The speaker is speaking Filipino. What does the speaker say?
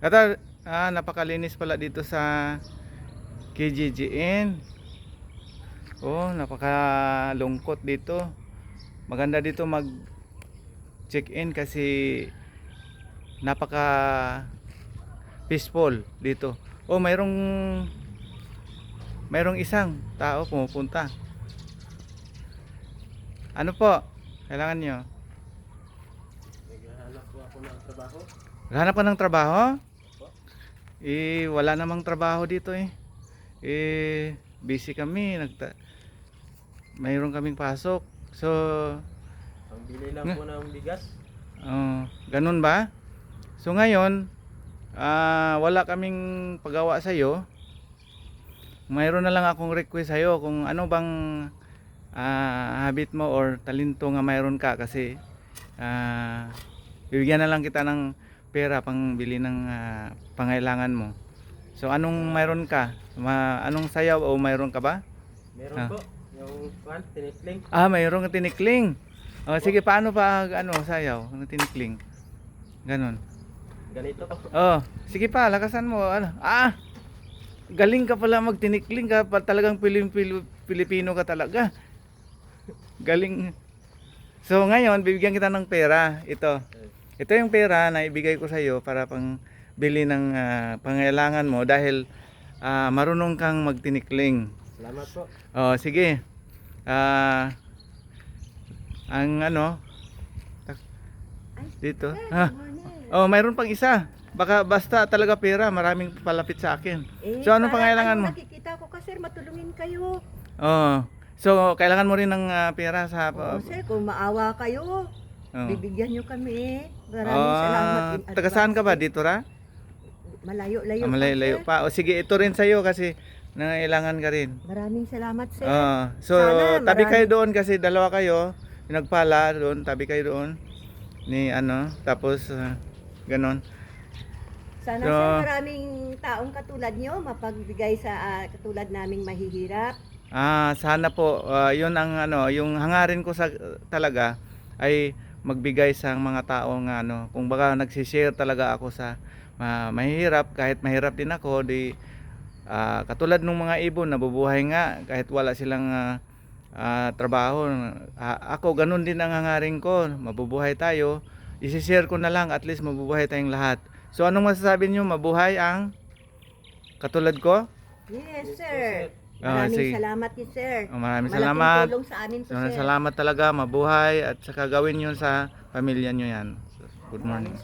Kata, napakalinis pala dito sa KGGN. Oh, napakalungkot dito. Maganda dito mag check-in kasi napaka peaceful dito. Oh, mayroong isang tao pumupunta. Ano po? Kailangan nyo? Naghahanap po ako ng trabaho. Hanap ka ng trabaho? Po. Wala namang trabaho dito eh. Busy kami. Mayroon kaming pasok. So, Ang bili lang po ng bigas. ganun ba? So ngayon, wala kaming pagawa sa'yo. Mayroon na lang akong request sa'yo kung ano bang habit mo or talento nga mayroon ka kasi bibigyan na lang kita ng pera pang bili ng pangailangan mo. So anong mayroon ka? Anong sayaw o mayroon ka ba? Meron po. Yung tinikling. Mayroon kang tinikling. Sige, paano pa sayaw ng tinikling? Ganon. Ganito po. Sige pa, lakasan mo. Galing ka pala magtinikling ka, talagang Pilipino ka talaga. Galing. So ngayon, bibigyan kita ng pera. Ito yung pera na ibigay ko sa iyo para pang bili ng pangailangan mo dahil marunong kang magtinikling. Salamat po. Sige. Dito. Mayroon pang isa. Basta talaga pera, maraming palapit sa akin. So anong pangailangan mo? Nakikita ko ka sir, matulungin kayo. So kailangan mo rin ng pera sa Sir, kung maawa kayo, bibigyan nyo kami. Maraming salamat in advance. Taga saan ka ba? Dito ra? Malayo-layo Malayo pa. Sige, ito rin sa'yo kasi nangailangan ka rin. Maraming salamat sir. So tabi kayo doon kasi dalawa kayo. Nagpala doon, tabi kayo doon. Tapos ganon. Sana sir, maraming taong katulad nyo mapagbigay sa katulad naming mahihirap. Sana po yun ang yung hangarin ko talaga ay magbigay sa mga taong kung baka nagsi-share talaga ako sa mahihirap, kahit mahirap din ako katulad ng mga ibon nabubuhay nga kahit wala silang trabaho. Ako ganun din ang hangarin ko, mabubuhay tayo. I-share ko na lang, at least mabubuhay tayong lahat. So anong masasabi niyo, mabuhay ang katulad ko? Yes sir. Sige. Maraming salamat ni sir. Maraming Malaking salamat. tulong sa amin to, sir. Salamat talaga, mabuhay at saka gawin yun sa pamilya nyo yan. Good morning. Maraming